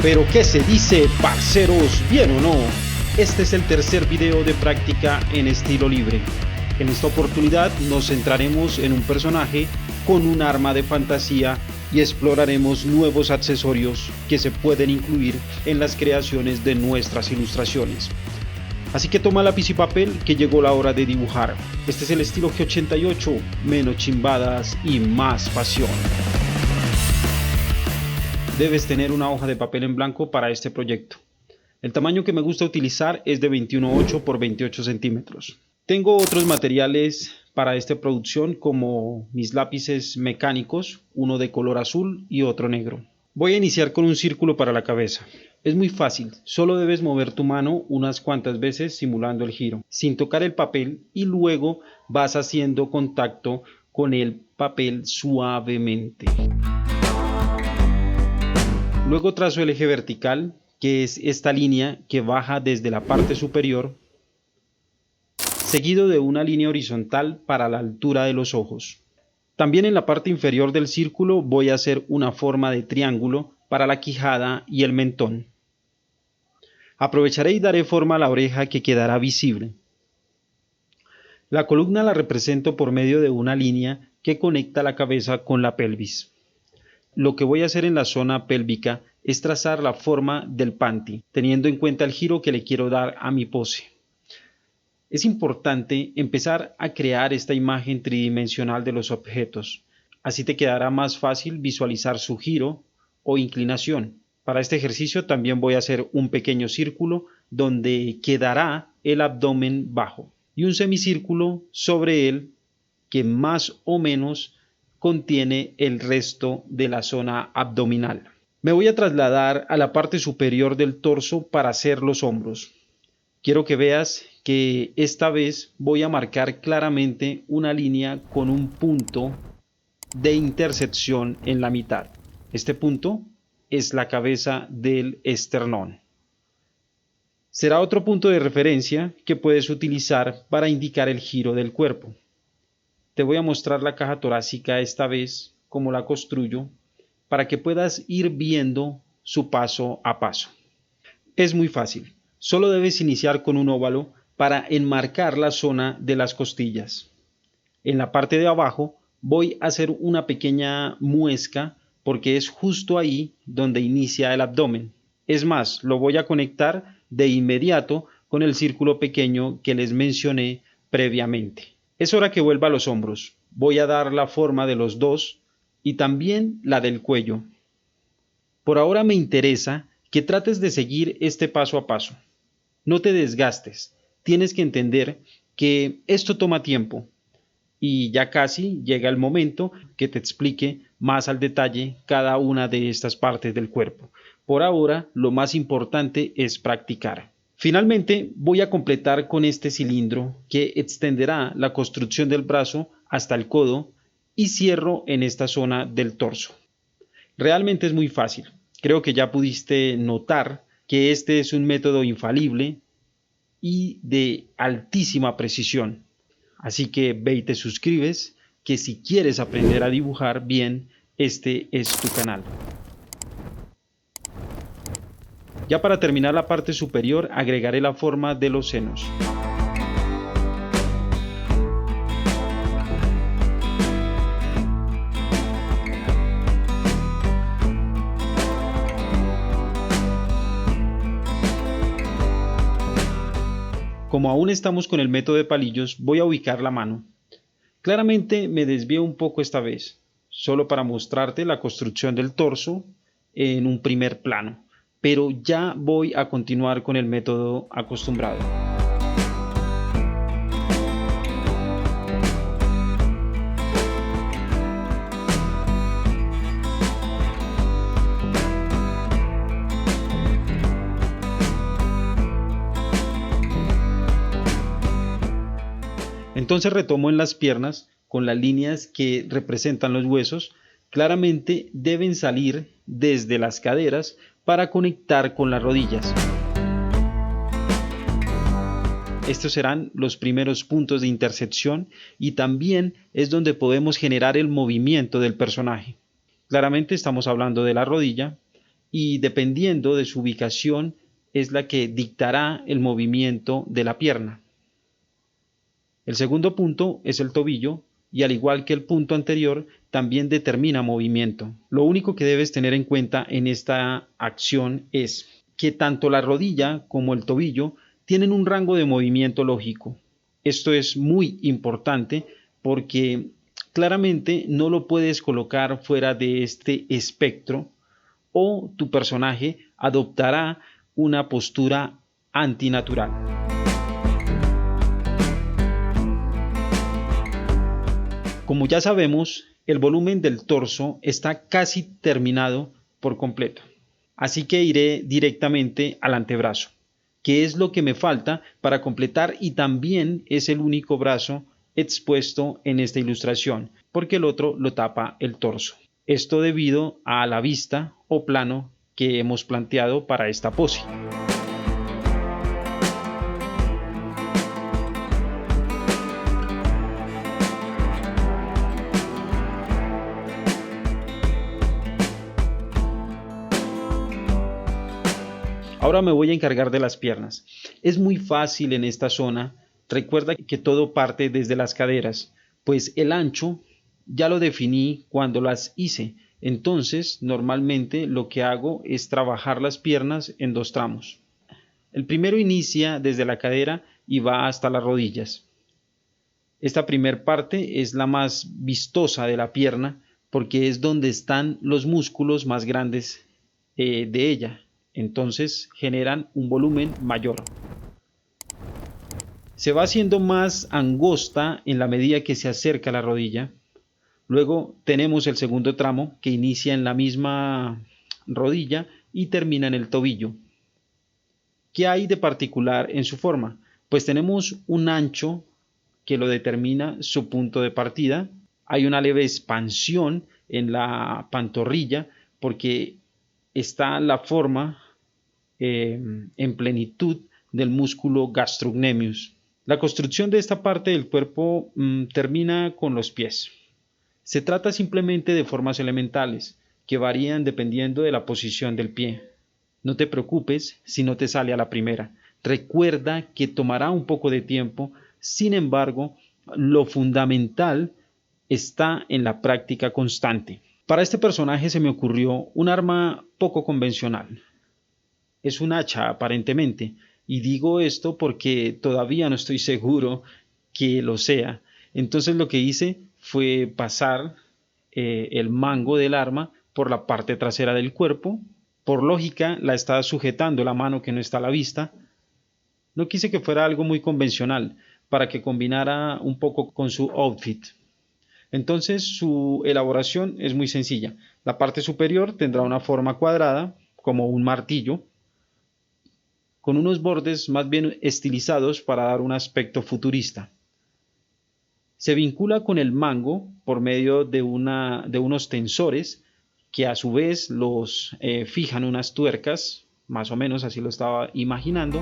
Pero ¿qué se dice, parceros? ¿Bien o no? Este es el tercer video de práctica en estilo libre. En esta oportunidad nos centraremos en un personaje con un arma de fantasía y exploraremos nuevos accesorios que se pueden incluir en las creaciones de nuestras ilustraciones. Así que toma lápiz y papel que llegó la hora de dibujar. Este es el estilo G88, menos chimbadas y más pasión. Debes tener una hoja de papel en blanco para este proyecto. El tamaño que me gusta utilizar es de 21.8 por 28 centímetros. Tengo otros materiales para esta producción como mis lápices mecánicos, uno de color azul y otro negro. Voy a iniciar con un círculo para la cabeza. Es muy fácil, solo debes mover tu mano unas cuantas veces simulando el giro, sin tocar el papel, y luego vas haciendo contacto con el papel suavemente. Luego trazo el eje vertical, que es esta línea que baja desde la parte superior, seguido de una línea horizontal para la altura de los ojos. También en la parte inferior del círculo voy a hacer una forma de triángulo para la quijada y el mentón. Aprovecharé y daré forma a la oreja que quedará visible. La columna la represento por medio de una línea que conecta la cabeza con la pelvis. Lo que voy a hacer en la zona pélvica es trazar la forma del panty, teniendo en cuenta el giro que le quiero dar a mi pose. Es importante empezar a crear esta imagen tridimensional de los objetos. Así te quedará más fácil visualizar su giro o inclinación. Para este ejercicio también voy a hacer un pequeño círculo donde quedará el abdomen bajo y un semicírculo sobre él que más o menos contiene el resto de la zona abdominal. Me voy a trasladar a la parte superior del torso para hacer los hombros. Quiero que veas que esta vez voy a marcar claramente una línea con un punto de intersección en la mitad. Este punto es la cabeza del esternón. Será otro punto de referencia que puedes utilizar para indicar el giro del cuerpo. Te voy a mostrar la caja torácica esta vez, cómo la construyo, para que puedas ir viendo su paso a paso. Es muy fácil, solo debes iniciar con un óvalo para enmarcar la zona de las costillas. En la parte de abajo voy a hacer una pequeña muesca porque es justo ahí donde inicia el abdomen. Es más, lo voy a conectar de inmediato con el círculo pequeño que les mencioné previamente. Es hora que vuelva a los hombros. Voy a dar la forma de los dos y también la del cuello. Por ahora me interesa que trates de seguir este paso a paso. No te desgastes. Tienes que entender que esto toma tiempo y ya casi llega el momento que te explique más al detalle cada una de estas partes del cuerpo. Por ahora, lo más importante es practicar. Finalmente, voy a completar con este cilindro que extenderá la construcción del brazo hasta el codo y cierro en esta zona del torso. Realmente es muy fácil. Creo que ya pudiste notar que este es un método infalible y de altísima precisión. Así que ve y te suscribes, que si quieres aprender a dibujar bien, este es tu canal. Ya para terminar la parte superior agregaré la forma de los senos. Como aún estamos con el método de palillos, voy a ubicar la mano. Claramente me desvié un poco esta vez, solo para mostrarte la construcción del torso en un primer plano. Pero ya voy a continuar con el método acostumbrado. Entonces retomo en las piernas con las líneas que representan los huesos. Claramente deben salir desde las caderas para conectar con las rodillas. Estos serán los primeros puntos de intersección y también es donde podemos generar el movimiento del personaje. Claramente estamos hablando de la rodilla y dependiendo de su ubicación es la que dictará el movimiento de la pierna. El segundo punto es el tobillo y al igual que el punto anterior también determina movimiento. Lo único que debes tener en cuenta en esta acción es que tanto la rodilla como el tobillo tienen un rango de movimiento lógico. Esto es muy importante porque claramente no lo puedes colocar fuera de este espectro o tu personaje adoptará una postura antinatural. Como ya sabemos, el volumen del torso está casi terminado por completo. Así que iré directamente al antebrazo, que es lo que me falta para completar y también es el único brazo expuesto en esta ilustración, porque el otro lo tapa el torso. Esto debido a la vista o plano que hemos planteado para esta pose. Ahora me voy a encargar de las piernas. Es muy fácil en esta zona. Recuerda que todo parte desde las caderas, pues el ancho ya lo definí cuando las hice. Entonces, normalmente lo que hago es trabajar las piernas en dos tramos. El primero inicia desde la cadera y va hasta las rodillas. Esta primer parte es la más vistosa de la pierna porque es donde están los músculos más grandes de ella. Entonces generan un volumen mayor. Se va haciendo más angosta en la medida que se acerca a la rodilla. Luego tenemos el segundo tramo que inicia en la misma rodilla y termina en el tobillo. ¿Qué hay de particular en su forma? Pues tenemos un ancho que lo determina su punto de partida. Hay una leve expansión en la pantorrilla porque está la forma en plenitud del músculo gastrocnemius. La construcción de esta parte del cuerpo termina con los pies. Se trata simplemente de formas elementales que varían dependiendo de la posición del pie. No te preocupes si no te sale a la primera. Recuerda que tomará un poco de tiempo, sin embargo, lo fundamental está en la práctica constante. Para este personaje se me ocurrió un arma poco convencional. Es un hacha aparentemente, y digo esto porque todavía no estoy seguro que lo sea. Entonces lo que hice fue pasar el mango del arma por la parte trasera del cuerpo. Por lógica la está sujetando la mano que no está a la vista. No quise que fuera algo muy convencional para que combinara un poco con su outfit. Entonces su elaboración es muy sencilla. La parte superior tendrá una forma cuadrada como un martillo, con unos bordes más bien estilizados para dar un aspecto futurista. Se vincula con el mango por medio de unos tensores que a su vez los fijan unas tuercas, más o menos así lo estaba imaginando.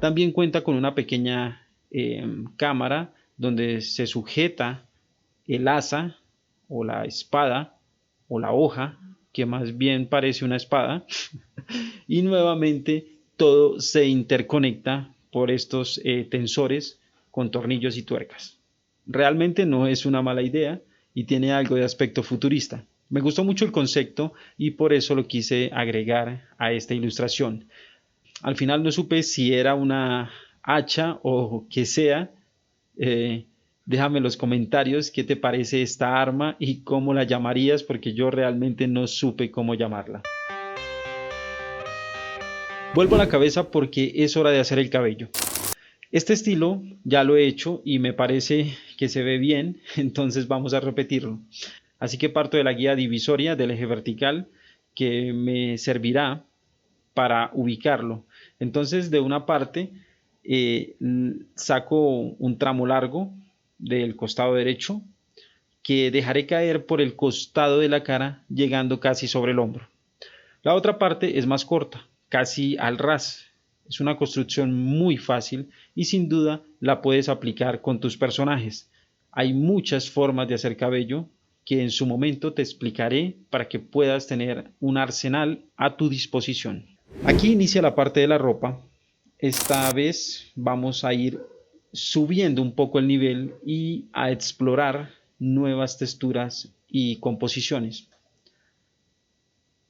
También cuenta con una pequeña cámara donde se sujeta el asa o la espada o la hoja, que más bien parece una espada, y nuevamente todo se interconecta por estos tensores con tornillos y tuercas. Realmente no es una mala idea y tiene algo de aspecto futurista. Me gustó mucho el concepto y por eso lo quise agregar a esta ilustración. Al final no supe si era una hacha o qué sea. Déjame en los comentarios qué te parece esta arma y cómo la llamarías, porque yo realmente no supe cómo llamarla. Vuelvo a la cabeza porque es hora de hacer el cabello. Este estilo ya lo he hecho y me parece que se ve bien, entonces vamos a repetirlo. Así que parto de la guía divisoria del eje vertical que me servirá para ubicarlo. Entonces de una parte saco un tramo largo del costado derecho que dejaré caer por el costado de la cara llegando casi sobre el hombro. La otra parte es más corta, casi al ras. Es una construcción muy fácil y sin duda la puedes aplicar con tus personajes. Hay muchas formas de hacer cabello que en su momento te explicaré para que puedas tener un arsenal a tu disposición. Aquí inicia la parte de la ropa. Esta vez vamos a ir subiendo un poco el nivel y a explorar nuevas texturas y composiciones.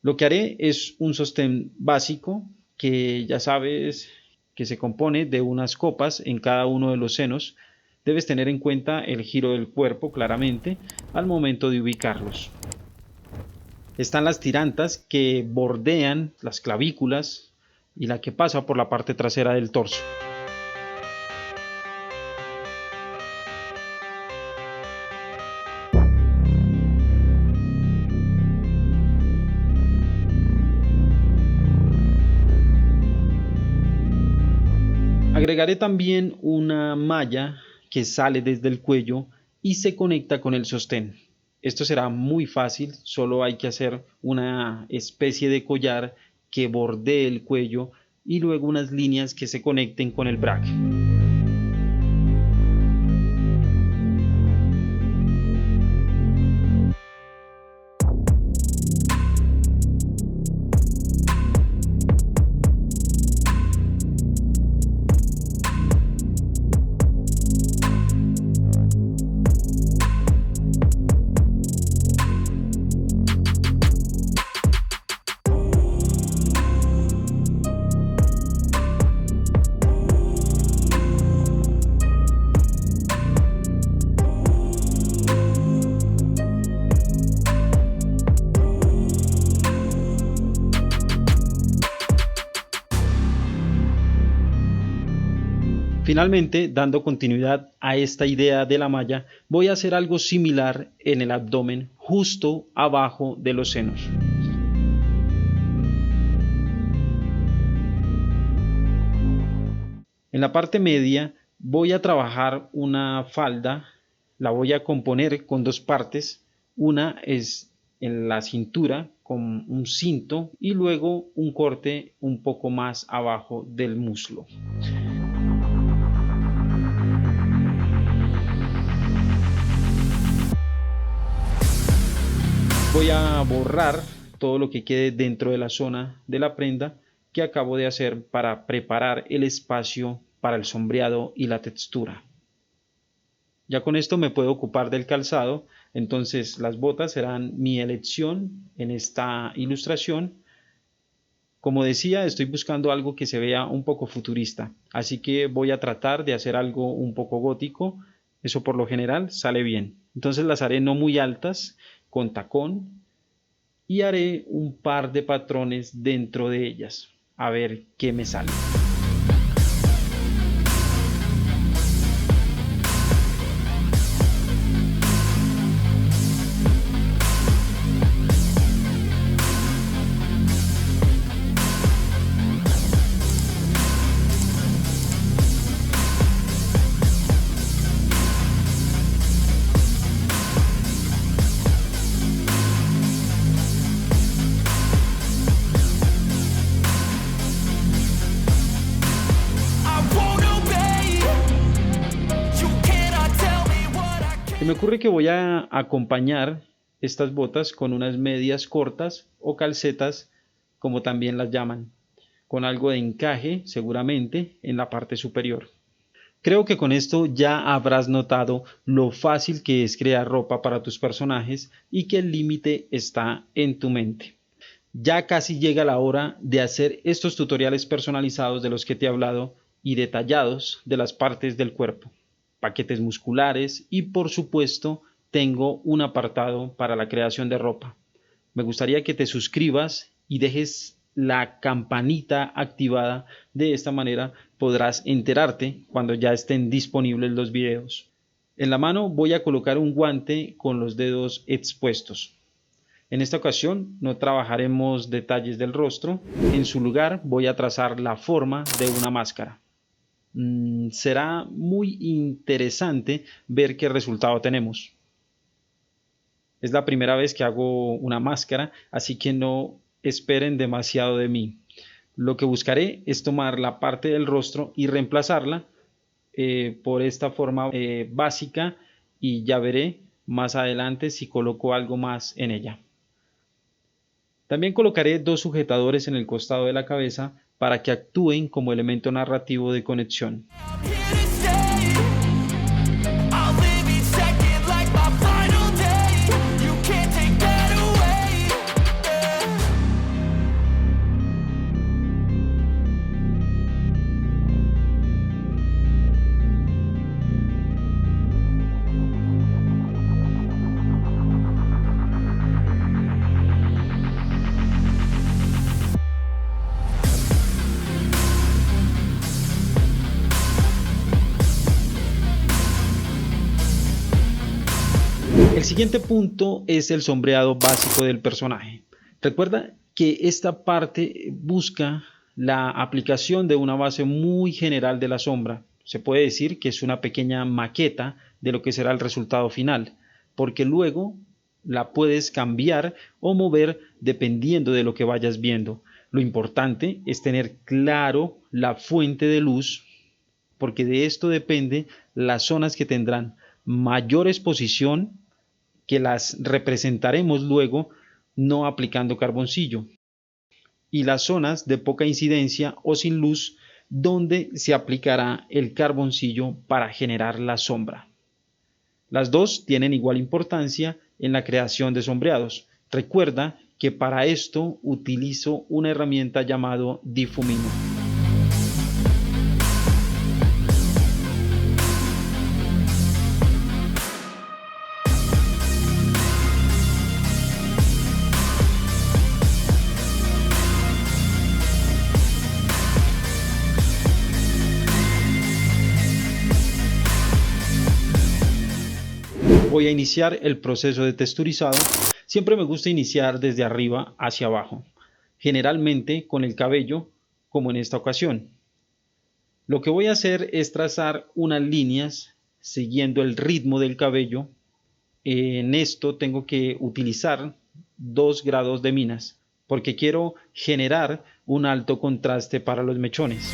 Lo que haré es un sostén básico que ya sabes que se compone de unas copas en cada uno de los senos. Debes tener en cuenta el giro del cuerpo claramente al momento de ubicarlos. Están las tirantas que bordean las clavículas y la que pasa por la parte trasera del torso. Agregaré también una malla que sale desde el cuello y se conecta con el sostén. Esto será muy fácil, solo hay que hacer una especie de collar que bordee el cuello y luego unas líneas que se conecten con el brague. Finalmente, dando continuidad a esta idea de la malla, voy a hacer algo similar en el abdomen, justo abajo de los senos. En la parte media voy a trabajar una falda, la voy a componer con dos partes. Una es en la cintura con un cinto y luego un corte un poco más abajo del muslo. Voy a borrar todo lo que quede dentro de la zona de la prenda que acabo de hacer para preparar el espacio para el sombreado y la textura. Ya con esto me puedo ocupar del calzado, entonces las botas serán mi elección en esta ilustración. Como decía, estoy buscando algo que se vea un poco futurista, así que voy a tratar de hacer algo un poco gótico. Eso por lo general sale bien. Entonces las haré no muy altas, con tacón, y haré un par de patrones dentro de ellas, a ver qué me sale. Se me ocurre que voy a acompañar estas botas con unas medias cortas o calcetas, como también las llaman. con algo de encaje seguramente en la parte superior. Creo que con esto ya habrás notado lo fácil que es crear ropa para tus personajes y que el límite está en tu mente. Ya casi llega la hora de hacer estos tutoriales personalizados de los que te he hablado y detallados de las partes del cuerpo, paquetes musculares y por supuesto tengo un apartado para la creación de ropa. Me gustaría que te suscribas y dejes la campanita activada. De esta manera podrás enterarte cuando ya estén disponibles los videos. En la mano voy a colocar un guante con los dedos expuestos. En esta ocasión no trabajaremos detalles del rostro. En su lugar voy a trazar la forma de una máscara. Será muy interesante ver qué resultado tenemos. Es la primera vez que hago una máscara, así que no esperen demasiado de mí. Lo que buscaré es tomar la parte del rostro y reemplazarla por esta forma básica y ya veré más adelante si coloco algo más en ella. También colocaré dos sujetadores en el costado de la cabeza para que actúen como elemento narrativo de conexión. El siguiente punto es el sombreado básico del personaje. Recuerda que esta parte busca la aplicación de una base muy general de la sombra. Se puede decir que es una pequeña maqueta de lo que será el resultado final, porque luego la puedes cambiar o mover dependiendo de lo que vayas viendo. Lo importante es tener claro la fuente de luz, porque de esto depende las zonas que tendrán mayor exposición, que las representaremos luego no aplicando carboncillo, y las zonas de poca incidencia o sin luz donde se aplicará el carboncillo para generar la sombra. Las dos tienen igual importancia en la creación de sombreados. Recuerda que para esto utilizo una herramienta llamada difumino. Voy a iniciar el proceso de texturizado. Siempre me gusta iniciar desde arriba hacia abajo, generalmente con el cabello, como en esta ocasión. Lo que voy a hacer es trazar unas líneas siguiendo el ritmo del cabello. En esto tengo que utilizar 2 grados de minas, porque quiero generar un alto contraste para los mechones.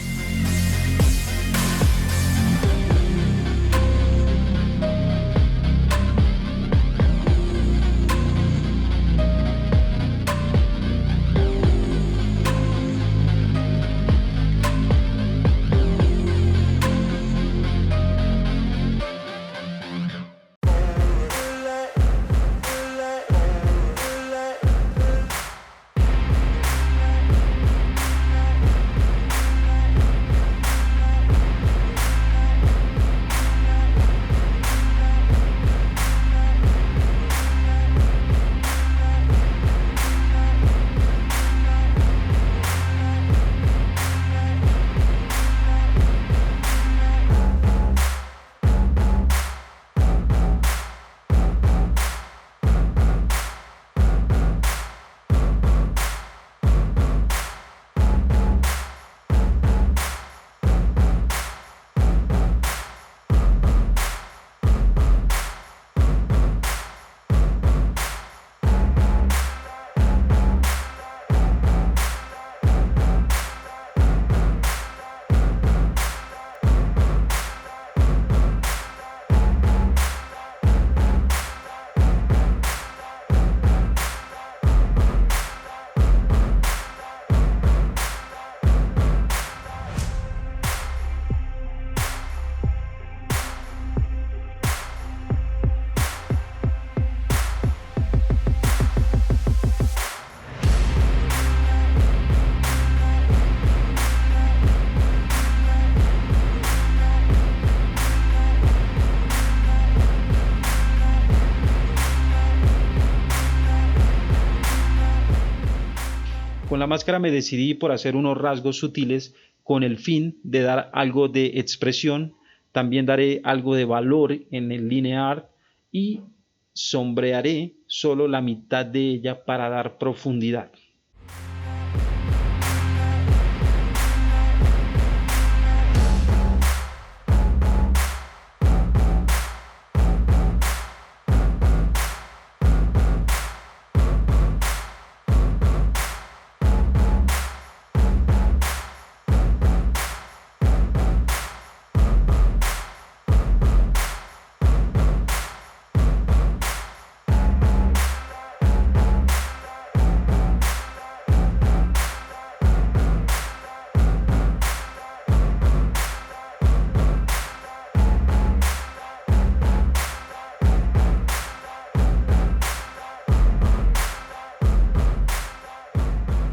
Con la máscara me decidí por hacer unos rasgos sutiles con el fin de dar algo de expresión. También daré algo de valor en el linear y sombrearé solo la mitad de ella para dar profundidad.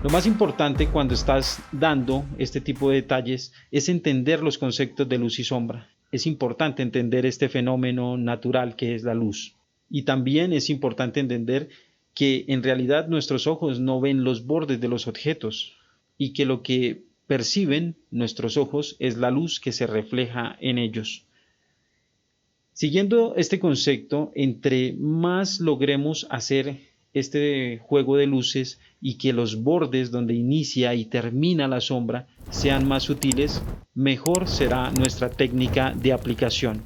Lo más importante cuando estás dando este tipo de detalles es entender los conceptos de luz y sombra. Es importante entender este fenómeno natural que es la luz. Y también es importante entender que en realidad nuestros ojos no ven los bordes de los objetos y que lo que perciben nuestros ojos es la luz que se refleja en ellos. Siguiendo este concepto, entre más logremos hacer este juego de luces y que los bordes donde inicia y termina la sombra sean más sutiles, mejor será nuestra técnica de aplicación.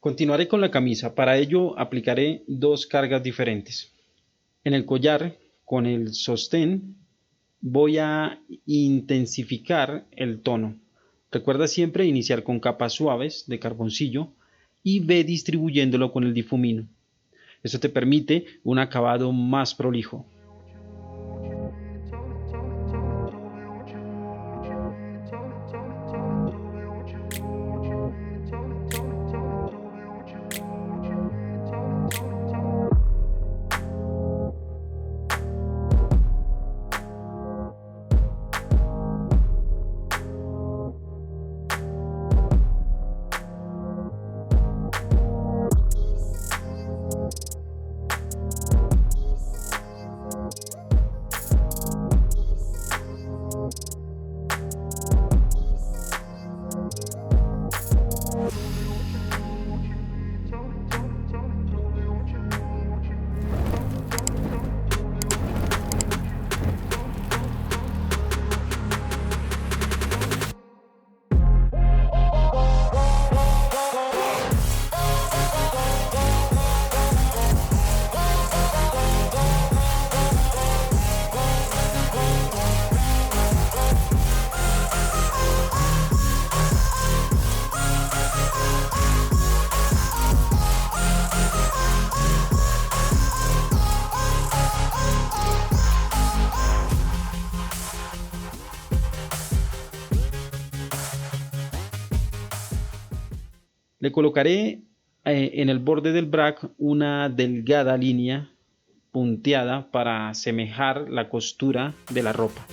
Continuaré con la camisa. Para ello aplicaré dos cargas diferentes. En el collar, con el sostén, voy a intensificar el tono. Recuerda siempre iniciar con capas suaves de carboncillo y ve distribuyéndolo con el difumino. Esto te permite un acabado más prolijo. Le colocaré en el borde del brac una delgada línea punteada para asemejar la costura de la ropa.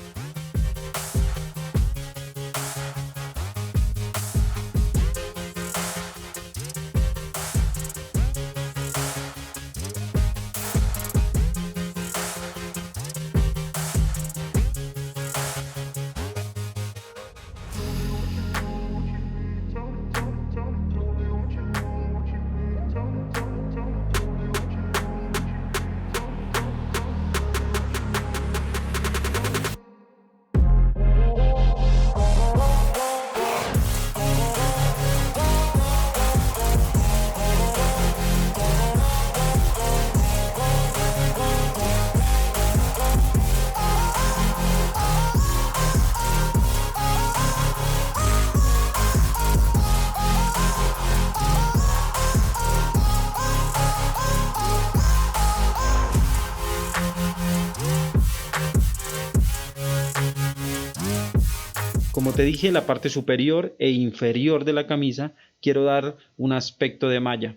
Como te dije, la parte superior e inferior de la camisa quiero dar un aspecto de malla,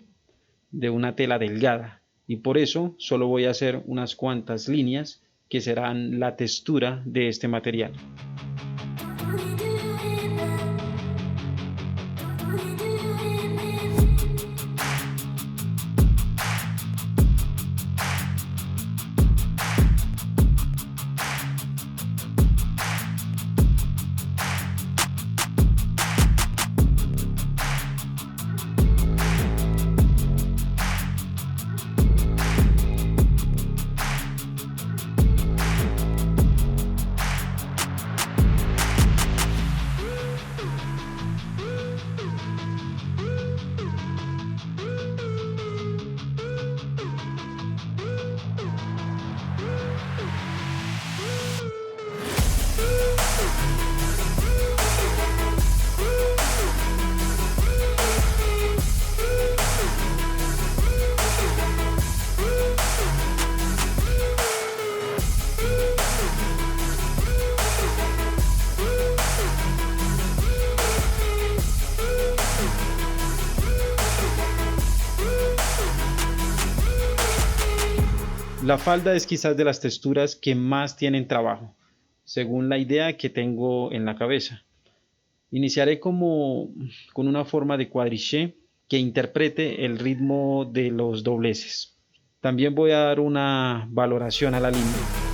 de una tela delgada, y por eso solo voy a hacer unas cuantas líneas que serán la textura de este material. La falda es quizás de las texturas que más tienen trabajo, según la idea que tengo en la cabeza. Iniciaré con una forma de cuadriché que interprete el ritmo de los dobleces. También voy a dar una valoración a la línea.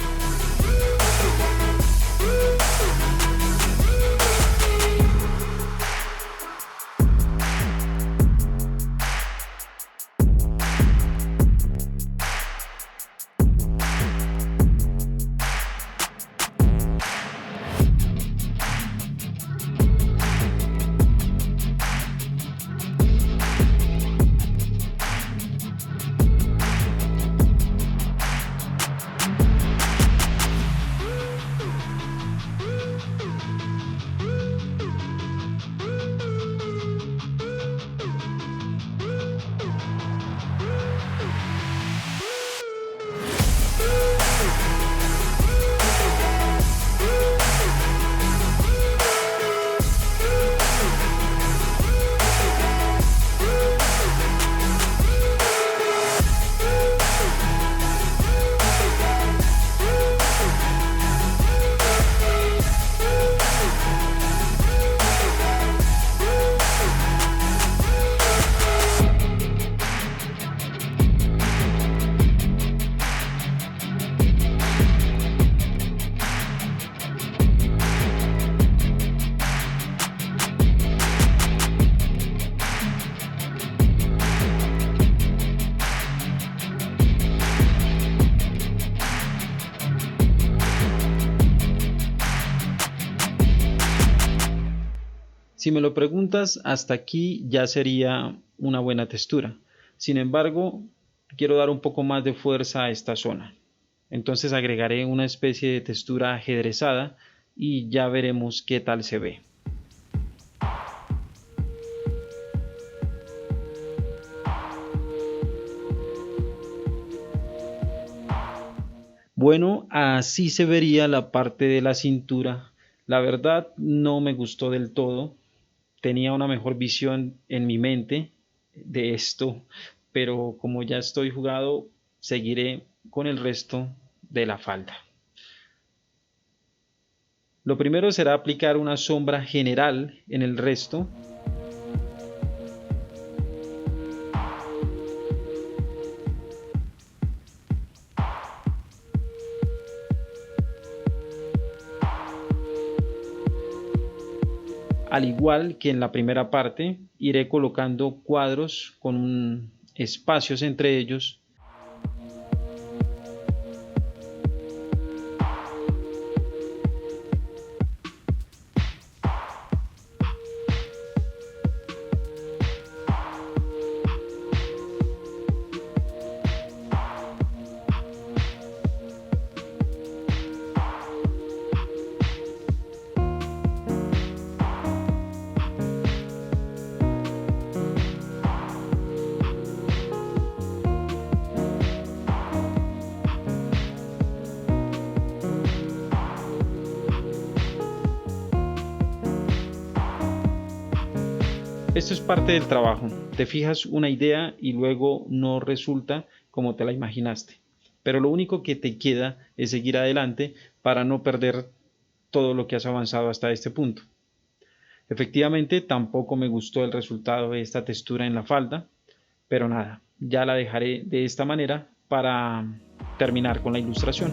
Si me lo preguntas, hasta aquí ya sería una buena textura. Sin embargo, quiero dar un poco más de fuerza a esta zona. Entonces agregaré una especie de textura ajedrezada y ya veremos qué tal se ve. Bueno, así se vería la parte de la cintura. La verdad no me gustó del todo. Tenía una mejor visión en mi mente de esto, pero como ya estoy jugado, seguiré con el resto de la falda. Lo primero será aplicar una sombra general en el resto. Al igual que en la primera parte, iré colocando cuadros con espacios entre ellos. Esto es parte del trabajo. Te fijas una idea y luego no resulta como te la imaginaste. Pero lo único que te queda es seguir adelante para no perder todo lo que has avanzado hasta este punto. Efectivamente, tampoco me gustó el resultado de esta textura en la falda, pero nada, ya la dejaré de esta manera para terminar con la ilustración.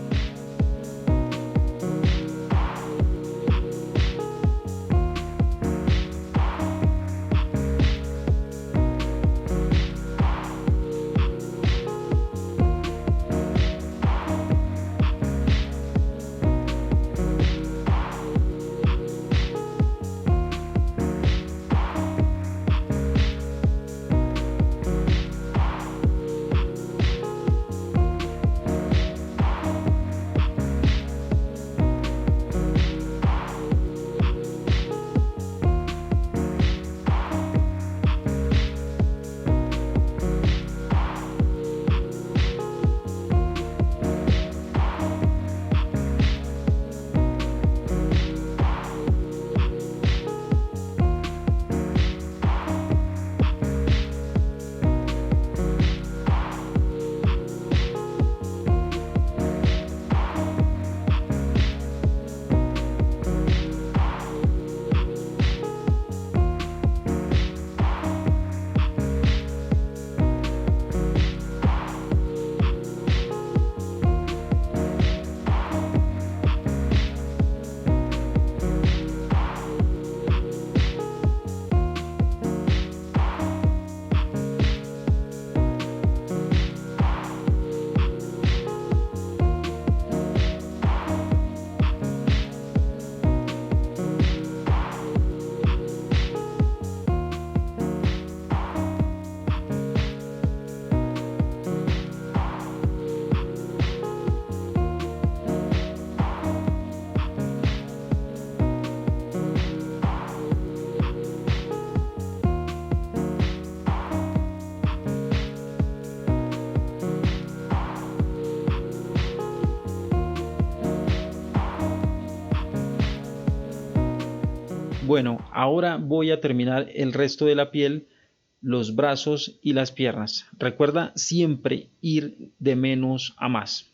Bueno, ahora voy a terminar el resto de la piel, los brazos y las piernas. Recuerda siempre ir de menos a más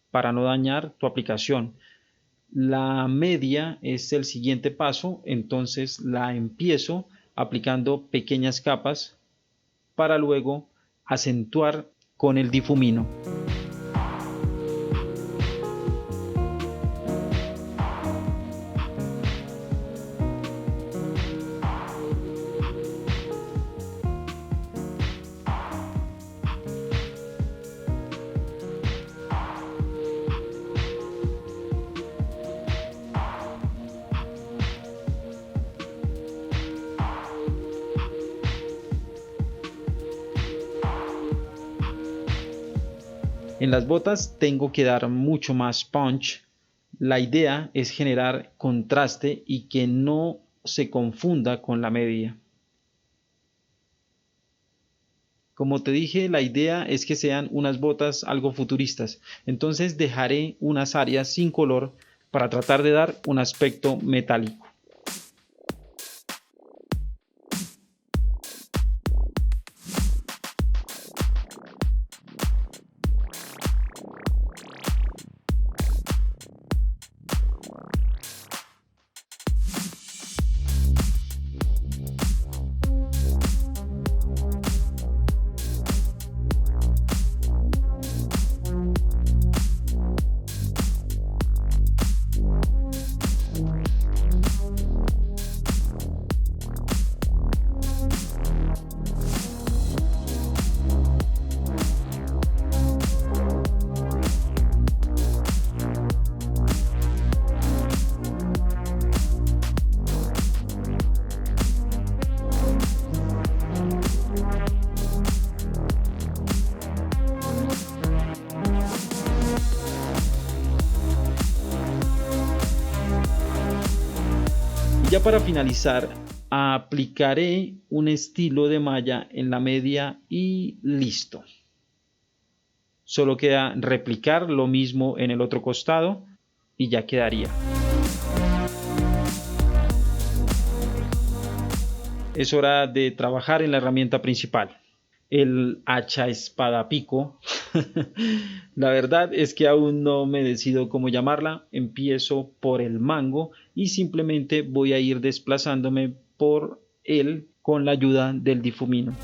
para no dañar tu aplicación. La media es el siguiente paso, entonces la empiezo aplicando pequeñas capas para luego acentuar con el difumino. En las botas tengo que dar mucho más punch. La idea es generar contraste y que no se confunda con la media. Como te dije, la idea es que sean unas botas algo futuristas. Entonces dejaré unas áreas sin color para tratar de dar un aspecto metálico. Ya para finalizar, aplicaré un estilo de malla en la media y listo. Solo queda replicar lo mismo en el otro costado y ya quedaría. es hora de trabajar en la herramienta principal, el hacha espada pico. La verdad es que aún no me decido cómo llamarla. Empiezo por el mango y simplemente voy a ir desplazándome por él con la ayuda del difumino.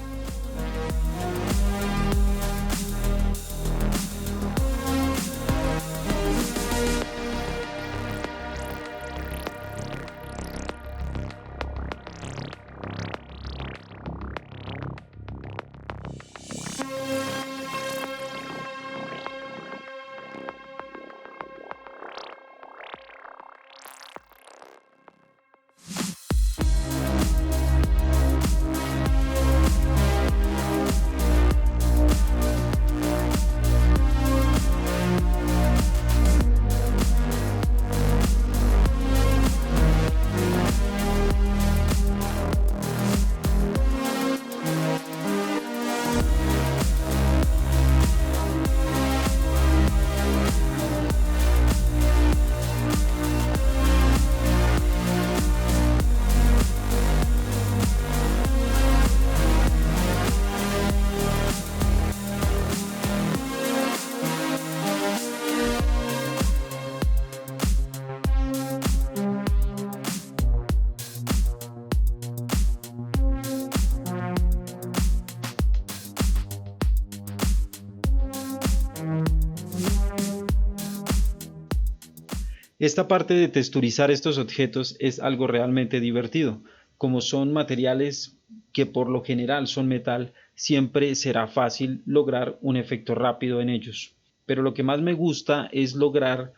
Esta parte de texturizar estos objetos es algo realmente divertido. Como son materiales que por lo general son metal, siempre será fácil lograr un efecto rápido en ellos. Pero lo que más me gusta es lograr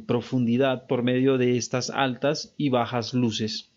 profundidad por medio de estas altas y bajas luces.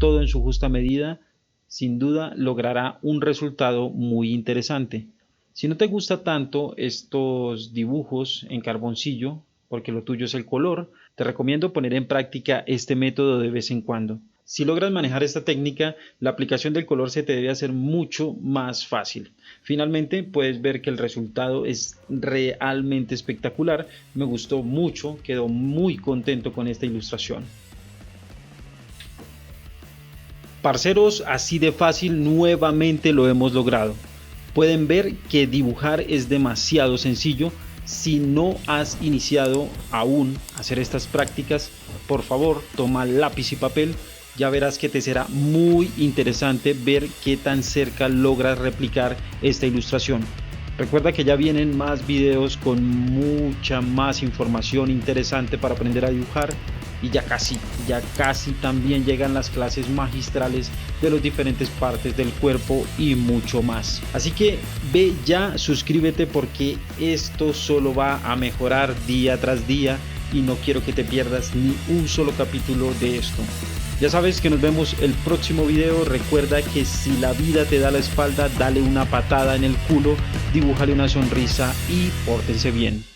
todo en su justa medida, sin duda logrará un resultado muy interesante. Si no te gusta tanto estos dibujos en carboncillo, porque lo tuyo es el color, te recomiendo poner en práctica este método de vez en cuando. Si logras manejar esta técnica, la aplicación del color se te debe hacer mucho más fácil. Finalmente, puedes ver que el resultado es realmente espectacular. Me gustó mucho, quedo muy contento con esta ilustración. Parceros, así de fácil nuevamente lo hemos logrado. Pueden ver que dibujar es demasiado sencillo. Si no has iniciado aún a hacer estas prácticas, por favor toma lápiz y papel. Ya verás que te será muy interesante ver qué tan cerca logras replicar esta ilustración. Recuerda que ya vienen más videos con mucha más información interesante para aprender a dibujar. Y ya casi también llegan las clases magistrales de las diferentes partes del cuerpo y mucho más. Así que ve ya, suscríbete porque esto solo va a mejorar día tras día y no quiero que te pierdas ni un solo capítulo de esto. Ya sabes que nos vemos el próximo video. Recuerda que si la vida te da la espalda, dale una patada en el culo, dibújale una sonrisa y pórtense bien.